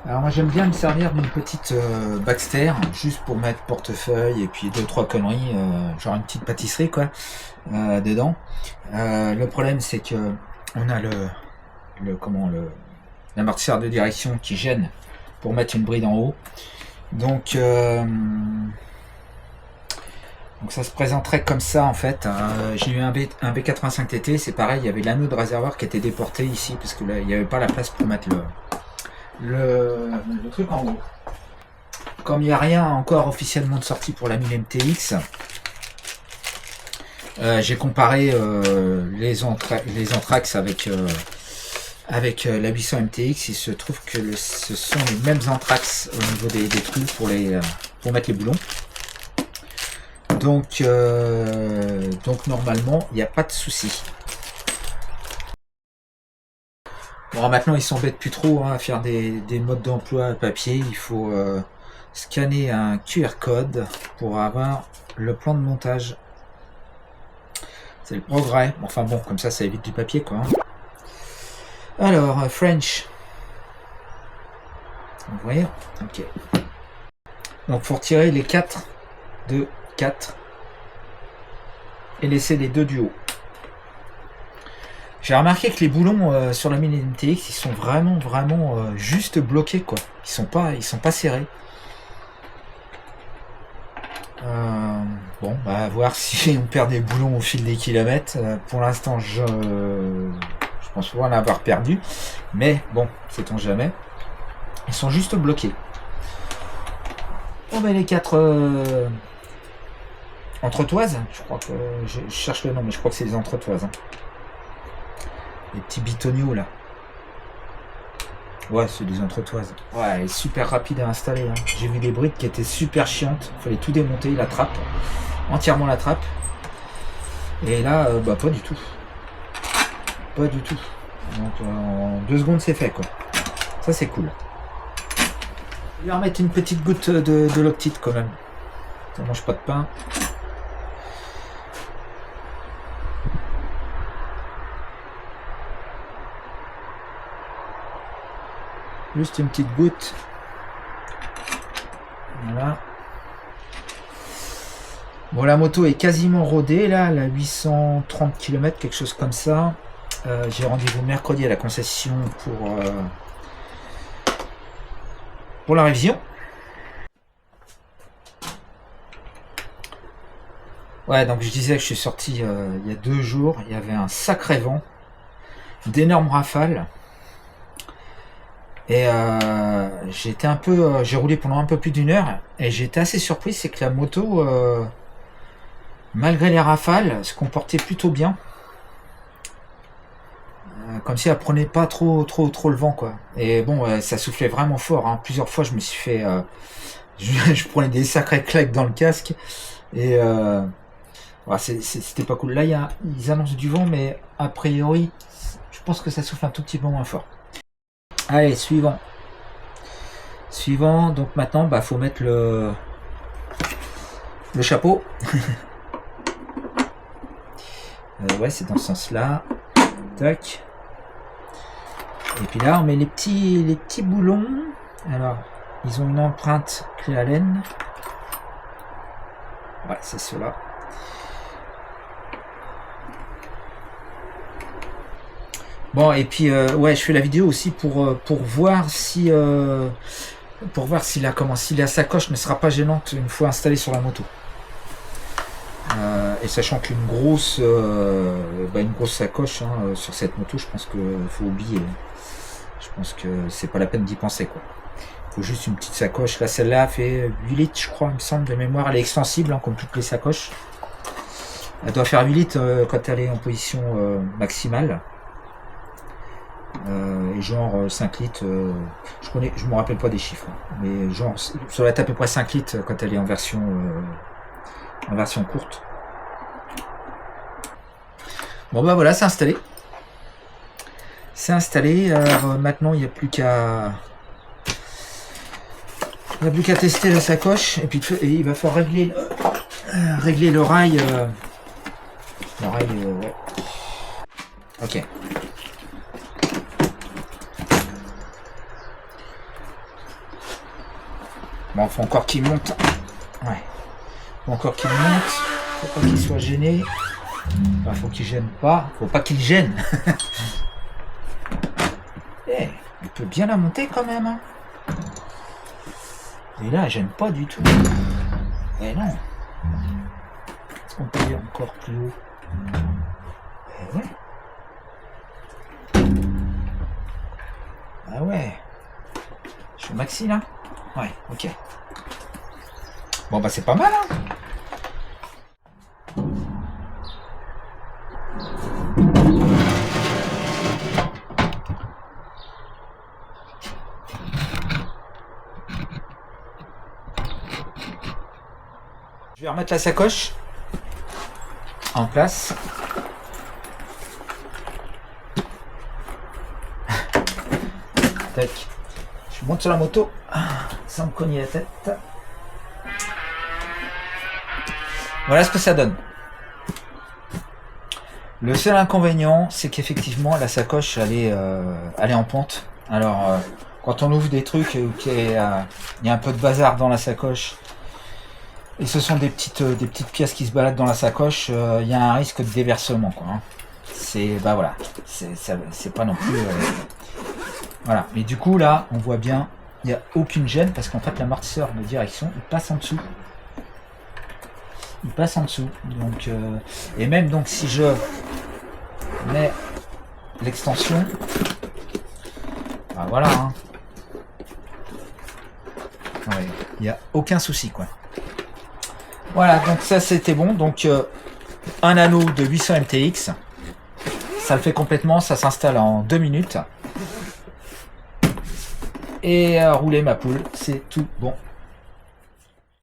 Alors moi j'aime bien me servir d'une petite Baxter, juste pour mettre portefeuille et puis 2-3 conneries, genre une petite pâtisserie quoi, dedans. Le problème c'est que on a l'amortisseur de direction qui gêne pour mettre une bride en haut. Donc ça se présenterait comme ça en fait. J'ai eu un B85 TT, c'est pareil, il y avait l'anneau de réservoir qui était déporté ici parce que là il n'y avait pas la place pour mettre le truc en haut. Comme il n'y a rien encore officiellement de sortie pour la 1000 MTX, j'ai comparé les Anthrax avec la 800 MTX. Il se trouve que ce sont les mêmes Anthrax au niveau des trous pour mettre les boulons. Donc normalement il n'y a pas de souci. Bon, maintenant ils s'embêtent plus trop à faire des modes d'emploi papier. Il faut scanner un QR code pour avoir le plan de montage. C'est le progrès. Enfin bon, comme ça évite du papier quoi. Alors, French. Vous voyez? Ok. Donc faut retirer les 4 de 4 et laisser les deux du haut. J'ai remarqué que les boulons sur la 1000 MTX ils sont vraiment juste bloqués quoi. Ils sont pas serrés. Bon, bah à voir si on perd des boulons au fil des kilomètres. Pour l'instant, je pense pouvoir en avoir perdu, mais bon, sait-on jamais. Ils sont juste bloqués. On met les 4 entretoises. Je crois que je cherche le nom, mais je crois que c'est les entretoises. Hein. Les petits bitoniaux là. Ouais, c'est des entretoises. Ouais, elle est super rapide à installer. Hein. J'ai vu des briques qui étaient super chiantes. Il fallait tout démonter, la trappe. Entièrement la trappe. Et là, bah pas du tout. Pas du tout. Donc en 2 secondes c'est fait quoi. Ça c'est cool. Je vais remettre une petite goutte de Loctite quand même. Ça mange pas de pain. Juste une petite goutte. Voilà. Bon, la moto est quasiment rodée là, elle a 830 km, quelque chose comme ça. J'ai rendez-vous mercredi à la concession pour la révision. Ouais, donc je disais que je suis sorti il y a 2 jours, il y avait un sacré vent, d'énormes rafales. Et j'ai roulé pendant un peu plus d'1 heure et j'étais assez surpris, c'est que la moto, malgré les rafales, se comportait plutôt bien. Comme si elle prenait pas trop le vent quoi. Et bon, ça soufflait vraiment fort. Hein. Plusieurs fois, je me suis fait, je prenais des sacrées claques dans le casque et ouais, c'était pas cool. Là, ils annoncent du vent, mais a priori, je pense que ça souffle un tout petit peu moins fort. Allez, suivant. Donc maintenant, bah faut mettre le chapeau. Ouais, c'est dans ce sens-là. Tac. Et puis là, on met les petits boulons. Alors, ils ont une empreinte clé Allen. Ouais, c'est ceux-là. Bon, et puis ouais, je fais la vidéo aussi pour voir si si la sacoche ne sera pas gênante une fois installée sur la moto. Et sachant qu'une grosse sacoche hein, sur cette moto, je pense qu'il faut oublier. Je pense que c'est pas la peine d'y penser quoi. Il faut juste une petite sacoche. Là, celle-là fait 8 litres, je crois, il me semble de mémoire. Elle est extensible hein, comme toutes les sacoches. Elle doit faire 8 litres quand elle est en position maximale. Et genre 5 litres, je me rappelle pas des chiffres, hein, mais genre ça doit être à peu près 5 litres quand elle est en version courte. Bon bah voilà, c'est installé. Alors maintenant il n'y a plus qu'à tester la sacoche et puis il va falloir régler le rail. Ouais. Ok. Bon, faut encore qu'il monte. Ouais. Faut encore qu'il monte. Faut pas qu'il soit gêné. Enfin, faut qu'il gêne pas. Faut pas qu'il gêne. Eh, il peut bien la monter quand même. Hein. Et là, elle gêne pas du tout. Eh non. Est-ce qu'on peut aller encore plus haut? Eh ouais. Ah ouais. Je suis au maxi là? Ouais, ok. Bon bah c'est pas mal hein. Je vais remettre la sacoche en place. Tac. Je monte sur la moto sans me cogner la tête. Voilà ce que ça donne. Le seul inconvénient, c'est qu'effectivement la sacoche elle est en pente. Alors quand on ouvre des trucs et qu'il y a un peu de bazar dans la sacoche, et ce sont des petites pièces qui se baladent dans la sacoche, il y a un risque de déversement quoi. Hein. C'est bah voilà, c'est pas non plus voilà. Mais du coup là, on voit bien, il n'y a aucune gêne parce qu'en fait l'amortisseur de direction il passe en dessous. Il passe en dessous. Donc et même donc si je mets l'extension, bah voilà. Hein. Ouais, il n'y a aucun souci quoi. Voilà, donc ça c'était bon. Donc un anneau de 800 MTX, ça le fait complètement, ça s'installe en 2 minutes. Et rouler ma poule, c'est tout bon.